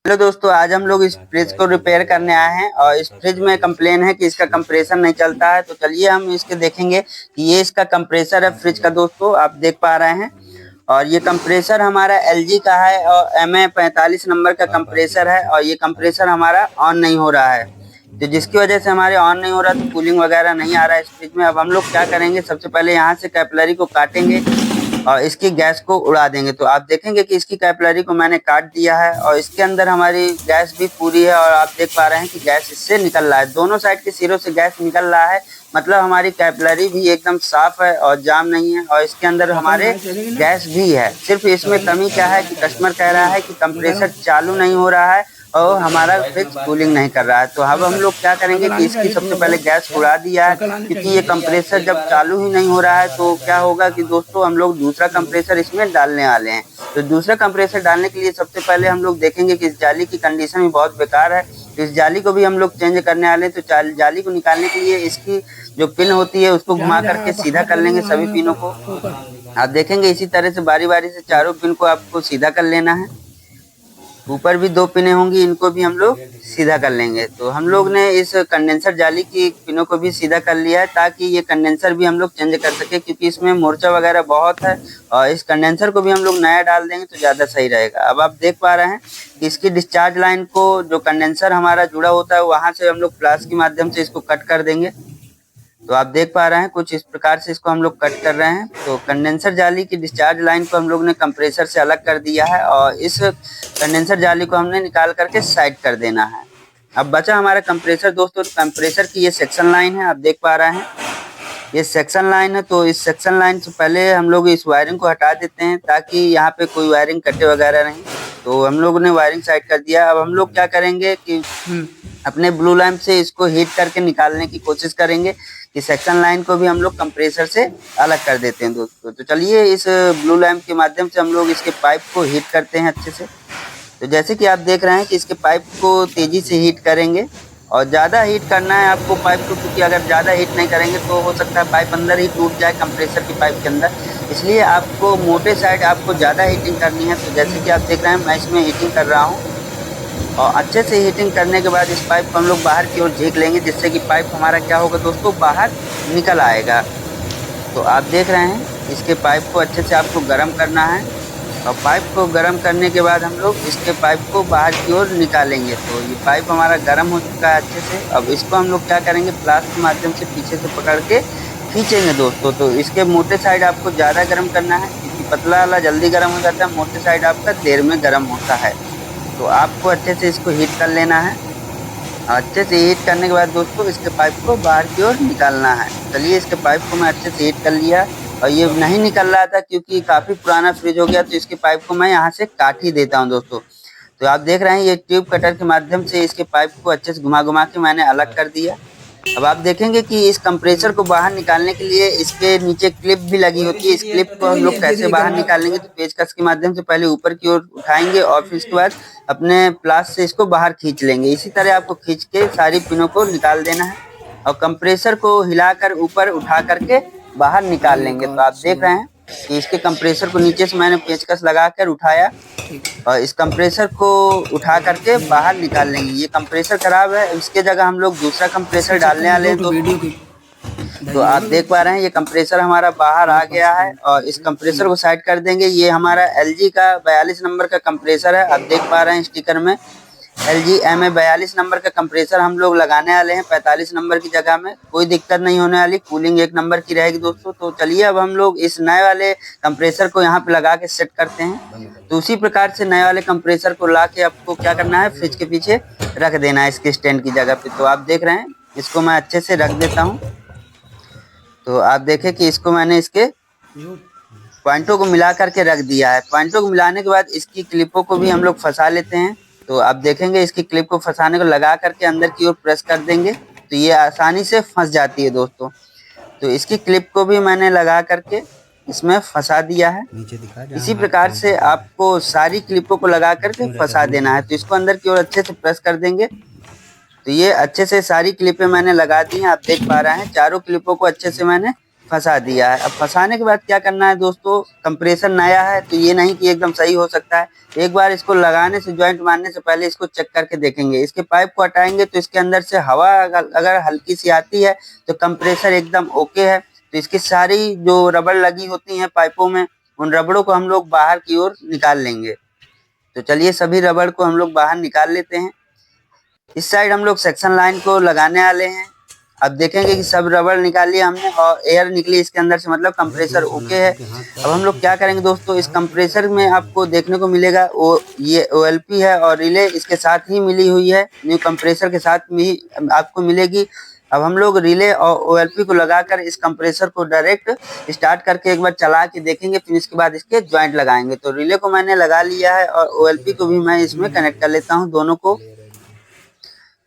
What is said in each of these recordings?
Hello दोस्तों, आज हम लोग इस फ्रिज को रिपेयर करने आए हैं और इस फ्रिज में कंप्लेन है कि इसका कंप्रेसर नहीं चलता है। तो चलिए हम इसके देखेंगे कि ये इसका कंप्रेसर है फ्रिज का। दोस्तों आप देख पा रहे हैं और ये कंप्रेसर हमारा एलजी का है और MA 45 नंबर का कंप्रेसर है और ये कंप्रेसर हमारा ऑन नहीं हो रहा है। तो जिसकी वजह से हमारे ऑन नहीं हो रहा, तो कूलिंग वगैरह नहीं आ रहा है इस फ्रिज में। अब हम लोग क्या करेंगे, सबसे पहले यहाँ से कैपिलरी को काटेंगे और इसकी गैस को उड़ा देंगे। तो आप देखेंगे कि इसकी कैपिलरी को मैंने काट दिया है और इसके अंदर हमारी गैस भी पूरी है और आप देख पा रहे हैं कि गैस इससे निकल रहा है। दोनों साइड के सिरों से गैस निकल रहा है, मतलब हमारी कैपिलरी भी एकदम साफ है और जाम नहीं है और इसके अंदर हमारे गैस भी है। सिर्फ इसमें कमी क्या है कि कस्टमर कह रहा है कि कंप्रेसर चालू नहीं हो रहा है और हमारा फ्रिज कूलिंग नहीं कर रहा है। तो अब हम लोग क्या करेंगे कि इसकी सबसे पहले गैस उड़ा दिया है, क्योंकि ये कंप्रेसर जब चालू ही नहीं हो रहा है तो क्या होगा कि दोस्तों हम लोग दूसरा कंप्रेसर इसमें डालने वाले हैं। तो दूसरा कंप्रेसर डालने के लिए सबसे पहले हम लोग देखेंगे कि इस जाली की कंडीशन भी बहुत बेकार है। तो इस जाली को भी हम लोग चेंज करने वाले हैं। तो जाली को निकालने के लिए इसकी जो पिन होती है उसको घुमा करके सीधा कर लेंगे सभी पिनों को। आप देखेंगे इसी तरह से बारी बारी से चारों पिन को आपको सीधा कर लेना है। ऊपर भी 2 पिनें होंगी, इनको भी हम लोग सीधा कर लेंगे। तो हम लोग ने इस कंडेंसर जाली की पिनों को भी सीधा कर लिया है ताकि ये कंडेंसर भी हम लोग चेंज कर सके, क्योंकि इसमें मोर्चा वगैरह बहुत है और इस कंडेंसर को भी हम लोग नया डाल देंगे तो ज़्यादा सही रहेगा। अब आप देख पा रहे हैं कि इसकी डिस्चार्ज लाइन को, जो कंडेंसर हमारा जुड़ा होता है, वहाँ से हम लोग प्लास के माध्यम से इसको कट कर देंगे। तो आप देख पा रहे हैं कुछ इस प्रकार से इसको हम लोग कट कर रहे हैं। तो कंडेंसर जाली की डिस्चार्ज लाइन को हम लोग ने कंप्रेसर से अलग कर दिया है और इस कंडेंसर जाली को हमने निकाल करके साइड कर देना है। अब बचा हमारा कंप्रेसर। दोस्तों कंप्रेसर की ये सेक्शन लाइन है, आप देख पा रहे हैं ये सेक्शन लाइन है। तो इस सेक्शन लाइन से पहले हम लोग इस वायरिंग को हटा देते हैं ताकि यहाँ पे कोई वायरिंग कटे वगैरह नहीं। तो हम लोग ने वायरिंग साइड कर दिया। अब हम लोग क्या करेंगे कि अपने ब्लू लैंप से इसको हीट करके निकालने की कोशिश करेंगे कि सेक्शन लाइन को भी हम लोग कंप्रेसर से अलग कर देते हैं दोस्तों। तो चलिए इस ब्लू लैंप के माध्यम से हम लोग इसके पाइप को हीट करते हैं अच्छे से। तो जैसे कि आप देख रहे हैं कि इसके पाइप को तेज़ी से हीट करेंगे और ज़्यादा हीट करना है आपको पाइप को, क्योंकि अगर ज़्यादा हीट नहीं करेंगे तो हो सकता है पाइप अंदर ही टूट जाए कंप्रेसर की पाइप के अंदर। इसलिए आपको मोटे साइड आपको ज़्यादा हीटिंग करनी है। तो जैसे कि आप देख रहे हैं मैं इसमें हीटिंग कर रहा हूँ और अच्छे से हीटिंग करने के बाद इस पाइप को हम लोग बाहर की ओर झीक लेंगे, जिससे कि पाइप हमारा क्या होगा दोस्तों, बाहर निकल आएगा। तो आप देख रहे हैं इसके पाइप को अच्छे से आपको गर्म करना है और पाइप को गर्म करने के बाद हम लोग इसके पाइप को बाहर की ओर निकालेंगे। तो ये पाइप हमारा गर्म हो चुका है अच्छे से। अब इसको हम लोग क्या करेंगे, प्लास के माध्यम से पीछे से पकड़ के खींचेंगे दोस्तों। तो इसके मोटे साइड आपको ज़्यादा गर्म करना है, क्योंकि पतला वाला जल्दी गर्म हो जाता है, मोटे साइड आपका देर में गर्म होता है। तो आपको अच्छे से इसको हीट कर लेना है। अच्छे से हीट करने के बाद दोस्तों इसके पाइप को बाहर की ओर निकालना है। चलिए इसके पाइप को मैं अच्छे से हीट कर लिया और ये नहीं निकल रहा था क्योंकि काफ़ी पुराना फ्रिज हो गया। तो इसके पाइप को मैं यहाँ से काट ही देता हूँ दोस्तों। तो आप देख रहे हैं ये ट्यूब कटर के माध्यम से इसके पाइप को अच्छे से घुमा घुमा के मैंने अलग कर दिया। अब आप देखेंगे कि इस कंप्रेसर को बाहर निकालने के लिए इसके नीचे क्लिप भी लगी होती है। इस क्लिप को हम लोग कैसे बाहर निकालेंगे, तो पेचकस के माध्यम से पहले ऊपर की ओर उठाएंगे और फिर उसके बाद अपने प्लास से इसको बाहर खींच लेंगे। इसी तरह आपको खींच के सारी पिनों को निकाल देना है और कंप्रेसर को हिलाकर ऊपर उठा करके बाहर निकाल लेंगे। तो आप देख रहे हैं कि इसके कंप्रेसर को नीचे से मैंने पेचकस लगा कर उठाया और इस कंप्रेसर को उठा करके बाहर निकाल लेंगे। ये कंप्रेसर खराब है, इसके जगह हम लोग दूसरा कंप्रेसर डालने वाले हैं। तो आप देख पा रहे हैं ये कंप्रेसर हमारा बाहर आ गया है और इस कंप्रेसर को साइड कर देंगे। ये हमारा LG का 42 नंबर का कंप्रेसर है। आप देख पा रहे हैं स्टिकर में LG MA 42 नंबर का कंप्रेसर हम लोग लगाने वाले हैं 45 नंबर की जगह में। कोई दिक्कत नहीं होने वाली, कूलिंग 1 नंबर की रहेगी दोस्तों। तो चलिए अब हम लोग इस नए वाले कंप्रेसर को यहाँ पे लगा के सेट करते हैं। तो उसी प्रकार से नए वाले कंप्रेसर को ला के आपको क्या करना है, फ्रिज के पीछे रख देना है इसके स्टैंड की जगह पे। तो आप देख रहे हैं इसको मैं अच्छे से रख देता हूँ। तो आप देखें कि इसको मैंने इसके पॉइंटों को मिला करके रख दिया है। पॉइंटों को मिलाने के बाद इसकी क्लिपों को भी हम लोग फंसा लेते हैं। तो आप देखेंगे इसकी क्लिप को फंसाने को लगा करके अंदर की ओर प्रेस कर देंगे तो ये आसानी से फंस जाती है दोस्तों। तो इसकी क्लिप को भी मैंने लगा करके इसमें फंसा दिया है। इसी प्रकार से आपको सारी क्लिपों को लगा करके फंसा देना है। तो इसको अंदर की ओर अच्छे से प्रेस कर देंगे। तो ये अच्छे से सारी क्लिपें मैंने लगा दी हैं। आप देख पा रहे हैं चारों क्लिपों को अच्छे से मैंने फंसा दिया है। अब फंसाने के बाद क्या करना है दोस्तों, कंप्रेसर नया है तो ये नहीं कि एकदम सही हो सकता है। एक बार इसको लगाने से, ज्वाइंट मारने से पहले इसको चेक करके देखेंगे। इसके पाइप को हटाएंगे तो इसके अंदर से हवा अगर हल्की सी आती है तो कंप्रेसर एकदम ओके है। तो इसकी सारी जो रबड़ लगी होती है पाइपों में, उन रबड़ों को हम लोग बाहर की ओर निकाल लेंगे। तो चलिए सभी रबड़ को हम लोग बाहर निकाल लेते हैं। इस साइड हम लोग सेक्शन लाइन को लगाने वाले हैं। अब देखेंगे कि सब रबड़ निकाल लिया हमने और एयर निकली इसके अंदर से, मतलब कंप्रेसर ओके है। अब हम लोग क्या करेंगे दोस्तों, इस कंप्रेसर में आपको देखने को मिलेगा ये OLP है और रिले इसके साथ ही मिली हुई है, न्यू कंप्रेसर के साथ भी आपको मिलेगी। अब हम लोग रिले और OLP को लगाकर इस कंप्रेसर को डायरेक्ट स्टार्ट करके एक बार चला के देखेंगे, फिर इसके बाद इसके ज्वाइंट लगाएंगे। तो रिले को मैंने लगा लिया है और OLP को भी मैं इसमें कनेक्ट कर लेता हूँ, दोनों को।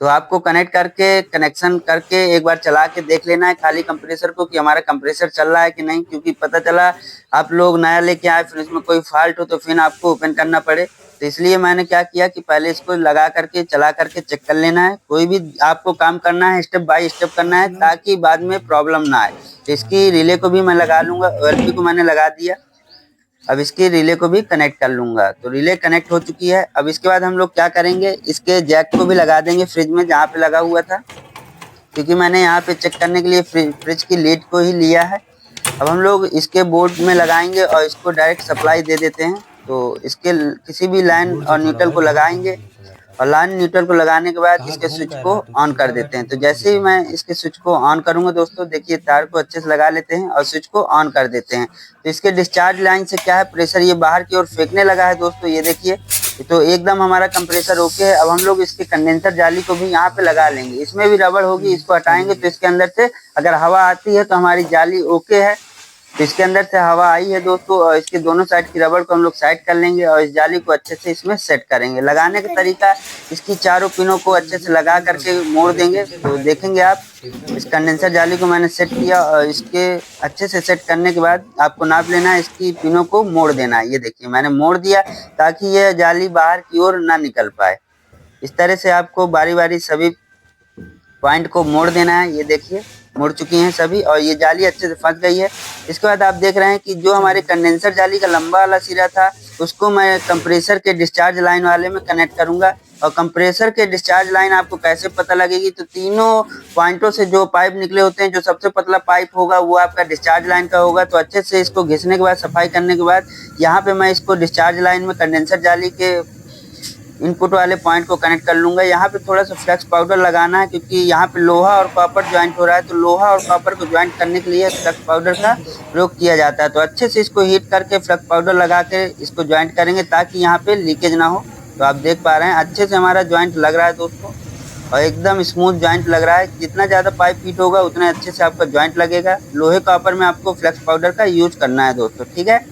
तो आपको कनेक्शन करके एक बार चला के देख लेना है खाली कंप्रेसर को कि हमारा कंप्रेसर चल रहा है कि नहीं, क्योंकि पता चला आप लोग नया लेके आए फिर इसमें कोई फॉल्ट हो तो फिर आपको ओपन करना पड़े। तो इसलिए मैंने क्या किया कि पहले इसको लगा करके चला करके चेक कर लेना है। कोई भी आपको काम करना है स्टेप बाय स्टेप करना है ताकि बाद में प्रॉब्लम ना आए। तो इसकी रिले को भी मैं लगा लूँगा, OLP को मैंने लगा दिया। अब इसके रिले को भी कनेक्ट कर लूंगा। तो रिले कनेक्ट हो चुकी है। अब इसके बाद हम लोग क्या करेंगे, इसके जैक को भी लगा देंगे फ्रिज में जहाँ पे लगा हुआ था, क्योंकि मैंने यहाँ पे चेक करने के लिए फ्रिज की लीड को ही लिया है। अब हम लोग इसके बोर्ड में लगाएंगे और इसको डायरेक्ट सप्लाई दे देते हैं। तो इसके किसी भी लाइन और न्यूट्रल को लगाएंगे और लाइन न्यूट्रल को लगाने के बाद इसके स्विच को ऑन कर देते हैं। तो जैसे ही मैं इसके स्विच को ऑन करूंगा दोस्तों, देखिए तार को अच्छे से लगा लेते हैं और स्विच को ऑन कर देते हैं। तो इसके डिस्चार्ज लाइन से क्या है, प्रेशर ये बाहर की ओर फेंकने लगा है दोस्तों, ये देखिए। तो एकदम हमारा कंप्रेसर ओके है। अब हम लोग इसके कंडेंसर जाली को भी यहाँ पे लगा लेंगे। इसमें भी रबड़ होगी, इसको हटाएंगे तो इसके अंदर से अगर हवा आती है तो हमारी जाली ओके है। तो इसके अंदर से हवा आई है दोस्तों और इसके दोनों साइड की रबड़ को हम लोग साइड कर लेंगे और इस जाली को अच्छे से इसमें सेट करेंगे। लगाने का तरीका, इसकी चारों पिनों को अच्छे से लगा करके मोड़ देंगे। तो देखेंगे आप, इस कंडेंसर जाली को मैंने सेट किया और इसके अच्छे से सेट करने के बाद आपको नाप लेना है, इसकी पिनों को मोड़ देना है। ये देखिए मैंने मोड़ दिया ताकि यह जाली बाहर की ओर ना निकल पाए। इस तरह से आपको बारी बारी सभी पॉइंट को मोड़ देना है। ये देखिए मुड़ चुकी हैं सभी और ये जाली अच्छे से फंस गई है। इसके बाद आप देख रहे हैं कि जो हमारे कंडेंसर जाली का लंबा वाला सिरा था उसको मैं कंप्रेसर के डिस्चार्ज लाइन वाले में कनेक्ट करूंगा। और कंप्रेसर के डिस्चार्ज लाइन आपको कैसे पता लगेगी, तो तीनों पॉइंटों से जो पाइप निकले होते हैं, जो सबसे पतला पाइप होगा वो आपका डिस्चार्ज लाइन का होगा। तो अच्छे से इसको घिसने के बाद, सफाई करने के बाद, यहाँ पे मैं इसको डिस्चार्ज लाइन में कंडेंसर जाली के इनपुट वाले पॉइंट को कनेक्ट कर लूंगा। यहाँ पे थोड़ा सा फ्लेक्स पाउडर लगाना है क्योंकि यहाँ पे लोहा और कॉपर ज्वाइंट हो रहा है। तो लोहा और कॉपर को ज्वाइंट करने के लिए फ्लेक्स पाउडर का प्रयोग किया जाता है। तो अच्छे से इसको हीट करके फ्लेक्स पाउडर लगा के इसको ज्वाइंट करेंगे ताकि यहाँ पे लीकेज ना हो। तो आप देख पा रहे हैं अच्छे से हमारा ज्वाइंट लग रहा है दोस्तों और एकदम स्मूथ ज्वाइंट लग रहा है। जितना ज़्यादा पाइप हीट होगा उतना अच्छे से आपका ज्वाइंट लगेगा। लोहे कॉपर में आपको फ्लेक्स पाउडर का यूज करना है दोस्तों, ठीक है।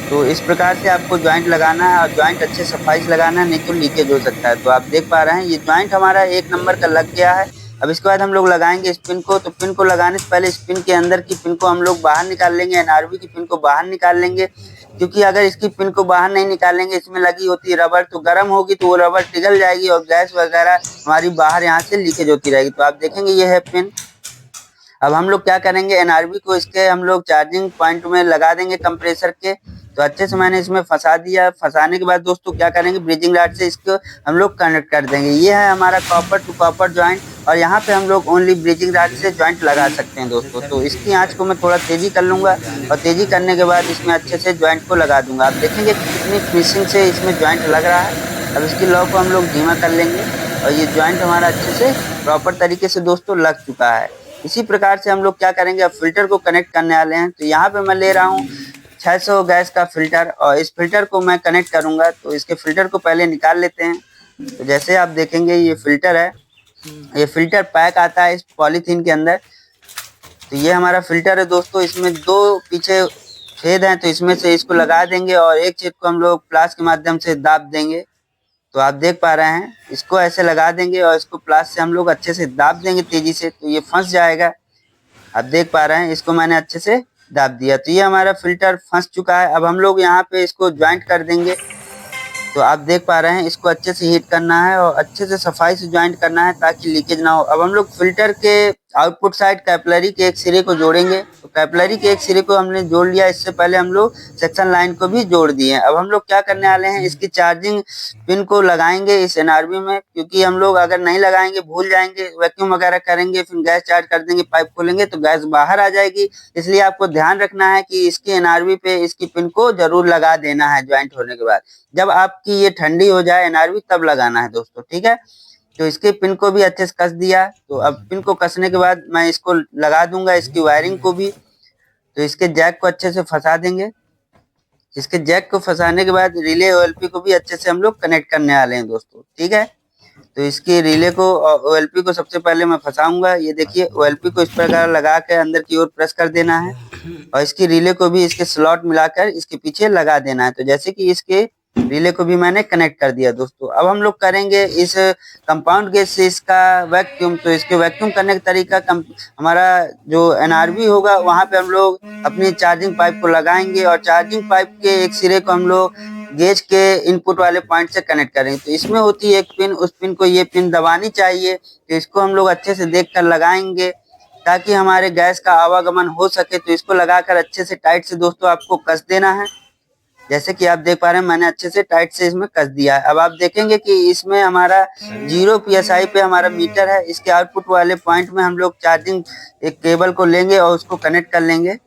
तो इस प्रकार से आपको ज्वाइंट लगाना है और ज्वाइंट अच्छे सफाई से लगाना है, नहीं तो लीकेज हो सकता है। तो आप देख पा रहे हैं ये ज्वाइंट हमारा 1 नंबर का लग गया है। अब इसके बाद हम लोग लगाएंगे स्पिन को। तो पिन को लगाने से पहले स्पिन के अंदर की पिन को हम लोग बाहर निकाल लेंगे, NRV की पिन को बाहर निकाल लेंगे, क्योंकि अगर इसकी पिन को बाहर नहीं निकालेंगे, इसमें लगी होती है रबड़, तो गर्म होगी तो वो रबड़ पिघल जाएगी और गैस वगैरह हमारी बाहर यहाँ से लीकेज होती रहेगी। तो आप देखेंगे ये है पिन। अब हम लोग क्या करेंगे, NRV को इसके हम लोग चार्जिंग पॉइंट में लगा देंगे कंप्रेसर के। तो अच्छे से मैंने इसमें फंसा दिया। फंसाने के बाद दोस्तों क्या करेंगे, ब्रिजिंग रॉड से इसको हम लोग कनेक्ट कर देंगे। ये है हमारा कॉपर टू कॉपर ज्वाइंट और यहाँ पे हम लोग ओनली ब्रिजिंग रॉड से ज्वाइंट लगा सकते हैं दोस्तों। तो इसकी आंच को मैं थोड़ा तेजी कर लूँगा और तेजी करने के बाद इसमें अच्छे से ज्वाइंट को लगा दूंगा। आप देखेंगे कितनी फिनिशिंग से इसमें ज्वाइंट लग रहा है। अब इसकी लॉ को हम लोग धीमा कर लेंगे और ये ज्वाइंट हमारा अच्छे से प्रॉपर तरीके से दोस्तों लग चुका है। इसी प्रकार से हम लोग क्या करेंगे, अब फिल्टर को कनेक्ट करने वाले हैं। तो यहाँ पे मैं ले रहा हूँ 600 गैस का फिल्टर और इस फिल्टर को मैं कनेक्ट करूंगा। तो इसके फिल्टर को पहले निकाल लेते हैं। तो जैसे आप देखेंगे ये फिल्टर है, ये फिल्टर पैक आता है इस पॉलीथीन के अंदर। तो ये हमारा फिल्टर है दोस्तों, इसमें 2 पीछे छेद हैं, तो इसमें से इसको लगा देंगे और एक छेद को हम लोग प्लास के माध्यम से दाब देंगे। तो आप देख पा रहे हैं इसको ऐसे लगा देंगे और इसको प्लास से हम लोग अच्छे से दाब देंगे तेजी से, तो ये फंस जाएगा। आप देख पा रहे हैं इसको मैंने अच्छे से दाब दिया। तो ये हमारा फिल्टर फंस चुका है। अब हम लोग यहाँ पे इसको ज्वाइंट कर देंगे। तो आप देख पा रहे हैं इसको अच्छे से हीट करना है और अच्छे से सफाई से ज्वाइंट करना है ताकि लीकेज ना हो। अब हम लोग फिल्टर के आउटपुट साइड कैपिलरी के एक सिरे को जोड़ेंगे। तो कैपिलरी के एक सिरे को हमने जोड़ लिया, इससे पहले हम लोग सेक्शन लाइन को भी जोड़ दिए। अब हम लोग क्या करने वाले हैं, इसकी चार्जिंग पिन को लगाएंगे इस एनआरबी में, क्योंकि हम लोग अगर नहीं लगाएंगे, भूल जाएंगे, वैक्यूम वगैरह करेंगे, फिर गैस चार्ज कर देंगे, पाइप खोलेंगे तो गैस बाहर आ जाएगी। इसलिए आपको ध्यान रखना है कि इसकी एनआरबी पे इसकी पिन को जरूर लगा देना है ज्वाइंट होने के बाद। जब आपकी ये ठंडी हो जाए एनआरबी तब लगाना है दोस्तों, ठीक है। तो इसके पिन को भी अच्छे से कस दिया। तो अब पिन को कसने के बाद मैं इसको लगा दूंगा, इसकी वायरिंग को भी। तो इसके जैक को अच्छे से फंसा देंगे। इसके जैक को फंसाने के बाद रिले ओएलपी को भी अच्छे से हम लोग कनेक्ट करने वाले हैं दोस्तों, ठीक है। तो इसके रिले को ओएलपी को सबसे पहले मैं फंसाऊंगा। ये देखिए ओएलपी को इस प्रकार लगा कर अंदर की ओर प्रेस कर देना है, और इसकी रिले को भी इसके स्लॉट मिलाकर इसके पीछे लगा देना है। तो जैसे कि इसके रिले को भी मैंने कनेक्ट कर दिया दोस्तों। अब हम लोग करेंगे इस कंपाउंड गैस से इसका वैक्यूम। तो इसके वैक्यूम करने का तरीका, हमारा जो एनआरबी होगा वहां पे हम लोग अपनी चार्जिंग पाइप को लगाएंगे, और चार्जिंग पाइप के एक सिरे को हम लोग गेज के इनपुट वाले पॉइंट से कनेक्ट करेंगे। तो इसमें होती है एक पिन, उस पिन को ये पिन दबानी चाहिए। तो इसको हम लोग अच्छे से देख कर लगाएंगे ताकि हमारे गैस का आवागमन हो सके। तो इसको लगाकर अच्छे से टाइट से दोस्तों आपको कस देना है। जैसे कि आप देख पा रहे हैं मैंने अच्छे से टाइट से इसमें कस दिया है। अब आप देखेंगे कि इसमें हमारा 0 PSI पे हमारा मीटर है। इसके आउटपुट वाले पॉइंट में हम लोग चार्जिंग एक केबल को लेंगे और उसको कनेक्ट कर लेंगे,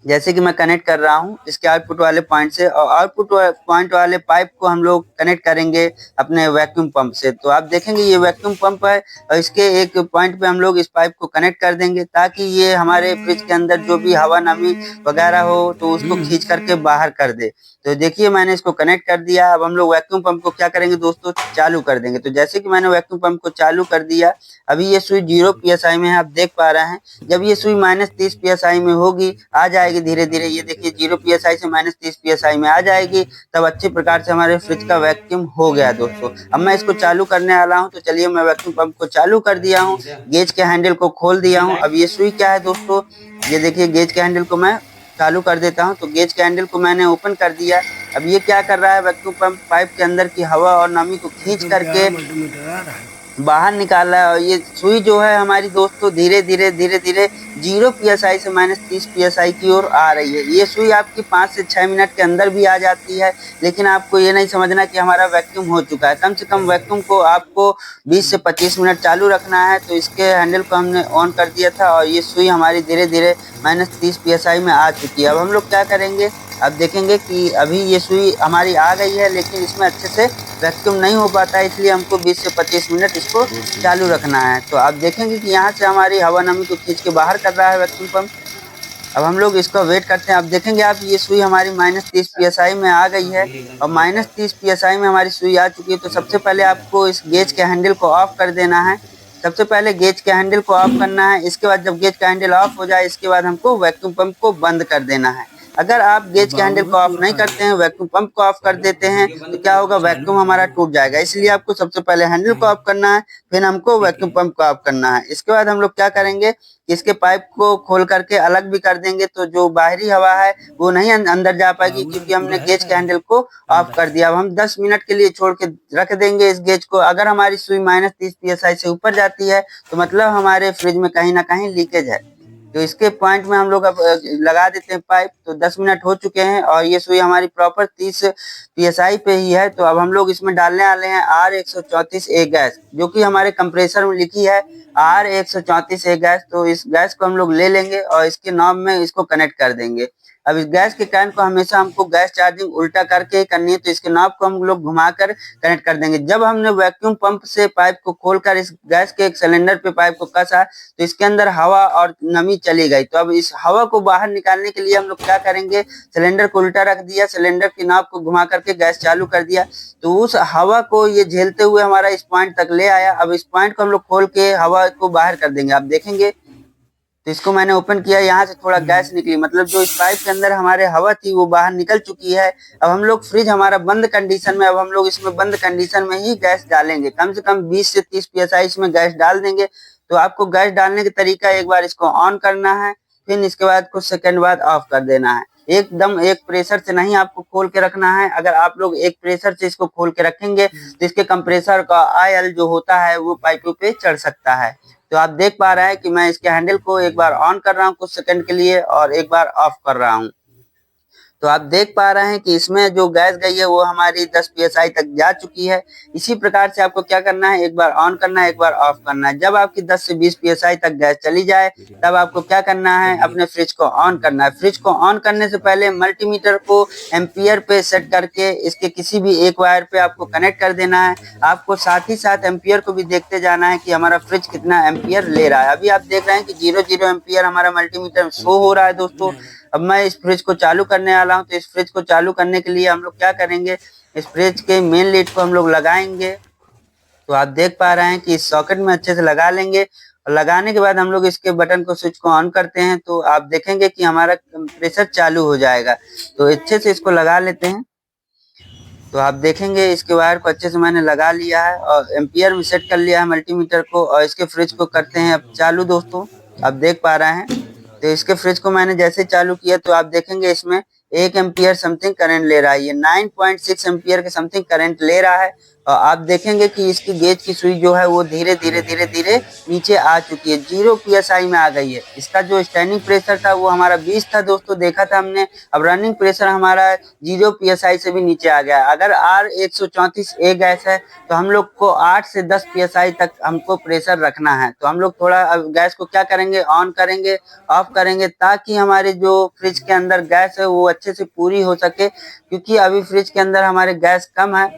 जैसे कि मैं कनेक्ट कर रहा हूं इसके आउटपुट वाले पॉइंट से। और आउटपुट पॉइंट वाले पाइप को हम लोग कनेक्ट करेंगे अपने वैक्यूम पंप से। तो आप देखेंगे ये वैक्यूम पंप है, और इसके एक पॉइंट पे हम लोग इस पाइप को कनेक्ट कर देंगे ताकि ये हमारे फ्रिज के अंदर जो भी हवा नमी वगैरह हो तो उसको खींच करके बाहर कर दे। तो देखिए मैंने इसको कनेक्ट कर दिया। अब हम लोग वैक्यूम पंप को क्या करेंगे दोस्तों, चालू कर देंगे। तो जैसे कि मैंने वैक्यूम पंप को चालू कर दिया, अभी ये सुई 0 PSI में है, आप देख पा रहे हैं। जब ये सुई -30 PSI में होगी, आ जाएगी धीरे धीरे, ये देखिए 0 PSI से -30 PSI में आ जाएगी, तब अच्छे प्रकार से हमारे फ्रिज का वैक्यूम हो गया दोस्तों। अब मैं इसको चालू करने वाला हूँ। तो चलिए मैं वैक्यूम पंप को चालू कर दिया हूँ, गेज के हैंडल को खोल दिया हूँ। अब ये सुई क्या है दोस्तों, ये देखिए गेज के हैंडल को मैं चालू कर देता हूं। तो गेज के हैंडल को मैंने ओपन कर दिया। अब ये क्या कर रहा है, वैक्यूम पंप पाइप के अंदर की हवा और नमी को खींच करके बाहर निकाल रहा है। और ये सुई जो है हमारी दोस्तों धीरे धीरे 0 PSI से -30 PSI की ओर आ रही है। ये सुई आपकी 5 से 6 मिनट के अंदर भी आ जाती है, लेकिन आपको ये नहीं समझना कि हमारा वैक्यूम हो चुका है। कम से कम वैक्यूम को आपको 20 से 25 मिनट चालू रखना है। तो इसके हैंडल को हमने ऑन कर दिया था, और ये सुई हमारी धीरे धीरे -30 PSI में आ चुकी है। अब हम लोग क्या करेंगे, अब देखेंगे कि अभी ये सुई हमारी आ गई है, लेकिन इसमें अच्छे से वैक्यूम नहीं हो पाता है, इसलिए हमको 20 से 25 मिनट इसको चालू रखना है। तो आप देखेंगे कि यहाँ से हमारी हवा नमी को खींच के बाहर कर रहा है वैक्यूम पंप। अब हम लोग इसको वेट करते हैं। अब देखेंगे आप, ये सुई हमारी -30 PSI में आ गई है, और -30 PSI में हमारी सुई आ चुकी है। तो सबसे पहले आपको इस गेज के हैंडल को ऑफ कर देना है। सबसे पहले गेज के हैंडल को ऑफ करना है। इसके बाद जब गेज का हैंडल ऑफ हो जाए, इसके बाद हमको वैक्यूम पंप को बंद कर देना है। अगर आप गेज के हैंडल को ऑफ नहीं करते हैं, वैक्यूम पंप को ऑफ कर देते हैं, तो क्या होगा, वैक्यूम हमारा टूट जाएगा। इसलिए आपको सबसे पहले हैंडल को ऑफ करना है, फिर हमको वैक्यूम पंप को ऑफ करना है। इसके बाद हम लोग क्या करेंगे, इसके पाइप को खोल करके अलग भी कर देंगे। तो जो बाहरी हवा है वो नहीं अंदर जा पाएगी, क्योंकि हमने गेज के हैंडल को ऑफ कर दिया। अब हम 10 मिनट के लिए छोड़ के रख देंगे इस गेज को। अगर हमारी सुई -30 PSI से ऊपर जाती है, तो मतलब हमारे फ्रिज में कहीं ना कहीं लीकेज है। तो इसके पॉइंट में हम लोग अब लगा देते हैं पाइप। तो 10 मिनट हो चुके हैं, और ये सुई हमारी प्रॉपर 30 PSI पे ही है। तो अब हम लोग इसमें डालने वाले हैं R134A गैस, जो कि हमारे कंप्रेसर में लिखी है R134A गैस। तो इस गैस को हम लोग ले लेंगे और इसके नॉब में इसको कनेक्ट कर देंगे। अब इस गैस के कैन को हमेशा हमको गैस चार्जिंग उल्टा करके ही करनी है। तो इसके नॉब को हम लोग घुमाकर कनेक्ट कर देंगे। जब हमने वैक्यूम पंप से पाइप को खोलकर इस गैस के एक सिलेंडर पे पाइप को कसा, तो इसके अंदर हवा और नमी चली गई। तो अब इस हवा को बाहर निकालने के लिए हम लोग क्या करेंगे, सिलेंडर को उल्टा रख दिया, सिलेंडर की नॉब को घुमा करके गैस चालू कर दिया। तो उस हवा को ये झेलते हुए हमारा इस पॉइंट तक ले आया। अब इस पॉइंट को हम लोग खोल के हवा को बाहर कर देंगे। आप देखेंगे तो इसको मैंने ओपन किया, यहाँ से थोड़ा गैस निकली, मतलब जो इस पाइप के अंदर हमारे हवा थी वो बाहर निकल चुकी है। अब हम लोग फ्रिज हमारा बंद कंडीशन में, अब हम लोग इसमें बंद कंडीशन में ही गैस डालेंगे। कम से कम 20 से 30 PSI इसमें गैस डाल देंगे। तो आपको गैस डालने का तरीका, एक बार इसको ऑन करना है, फिर इसके बाद कुछ सेकंड बाद ऑफ कर देना है। एकदम एक प्रेशर से नहीं आपको खोल के रखना है। अगर आप लोग एक प्रेशर से इसको खोल के रखेंगे तो इसके कंप्रेसर का ऑयल जो होता है वो पाइपों पे चढ़ सकता है। तो आप देख पा रहे हैं कि मैं इसके हैंडल को एक बार ऑन कर रहा हूँ कुछ सेकंड के लिए और एक बार ऑफ कर रहा हूँ। तो आप देख पा रहे हैं कि इसमें जो गैस गई है वो हमारी 10 psi तक जा चुकी है। इसी प्रकार से आपको क्या करना है, एक बार ऑन करना है, एक बार ऑफ करना है। जब आपकी 10 से 20 psi तक गैस चली जाए तब आपको क्या करना है, अपने फ्रिज को ऑन करना है। फ्रिज को ऑन करने से पहले मल्टीमीटर को एम्पियर पे सेट करके इसके किसी भी एक वायर पे आपको कनेक्ट कर देना है। आपको साथ ही साथ एम्पियर को भी देखते जाना है कि हमारा फ्रिज कितना एम्पियर ले रहा है। अभी आप देख रहे हैं कि 0 एम्पियर हमारा मल्टीमीटर शो हो रहा है दोस्तों। अब मैं इस फ्रिज को चालू करने वाला हूं। तो इस फ्रिज को चालू करने के लिए हम लोग क्या करेंगे, इस फ्रिज के मेन लीड को हम लोग लगाएंगे। तो आप देख पा रहे हैं कि इस सॉकेट में अच्छे से लगा लेंगे और लगाने के बाद हम लोग इसके बटन को स्विच को ऑन करते हैं तो आप देखेंगे कि हमारा कंप्रेसर चालू हो जाएगा। तो अच्छे से इसको लगा लेते हैं। तो आप देखेंगे इसके वायर को अच्छे से मैंने लगा लिया है और एम्पियर में सेट कर लिया है मल्टीमीटर को और इसके फ्रिज को करते हैं अब चालू दोस्तों। आप देख पा रहे हैं तो इसके फ्रिज को मैंने जैसे चालू किया तो आप देखेंगे इसमें 1 एम्पियर समथिंग करंट ले रहा है। ये 9.6 एम्पियर के समथिंग करंट ले रहा है और आप देखेंगे कि इसकी गेज की सुई जो है वो धीरे धीरे नीचे आ चुकी है, 0 psi में आ गई है। इसका जो स्टैंडिंग प्रेशर था वो हमारा 20 था दोस्तों, देखा था हमने। अब रनिंग प्रेशर हमारा 0 psi से भी नीचे आ गया। अगर R134A गैस है तो हम लोग को 8 से 10 psi तक हमको प्रेशर रखना है। तो हम लोग थोड़ा अब गैस को क्या करेंगे, ऑन करेंगे, ऑफ करेंगे, ताकि हमारे जो फ्रिज के अंदर गैस है वो अच्छे से पूरी हो सके। क्योंकि अभी फ्रिज के अंदर हमारे गैस कम है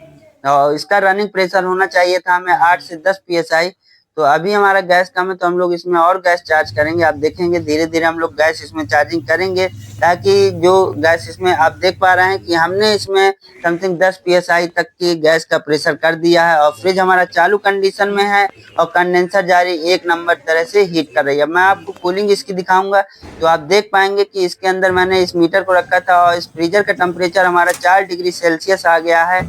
और इसका रनिंग प्रेशर होना चाहिए था हमें 8 से 10 psi। तो अभी हमारा गैस कम है तो हम लोग इसमें और गैस चार्ज करेंगे। आप देखेंगे धीरे धीरे हम लोग गैस इसमें चार्जिंग करेंगे, ताकि जो गैस इसमें आप देख पा रहे हैं कि हमने इसमें समथिंग 10 psi तक की गैस का प्रेशर कर दिया है और फ्रिज हमारा चालू कंडीशन में है और कंडेंसर जारी एक नंबर तरह से हीट कर रही है। मैं आपको कूलिंग इसकी दिखाऊंगा तो आप देख पाएंगे कि इसके अंदर मैंने इस मीटर को रखा था और इस फ्रीजर का टेम्परेचर हमारा 4 डिग्री सेल्सियस आ गया है।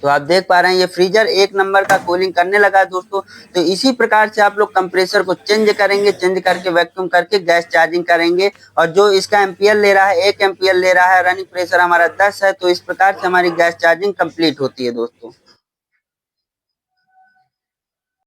तो आप देख पा रहे हैं ये फ्रीजर एक नंबर का कूलिंग करने लगा है दोस्तों। तो इसी प्रकार से आप लोग कंप्रेसर को चेंज करेंगे, चेंज करके वैक्यूम करके गैस चार्जिंग करेंगे। और जो इसका एम्पियर ले रहा है 1 एम्पियर ले रहा है, रनिंग प्रेशर हमारा 10 है। तो इस प्रकार से हमारी गैस चार्जिंग कंप्लीट होती है दोस्तों।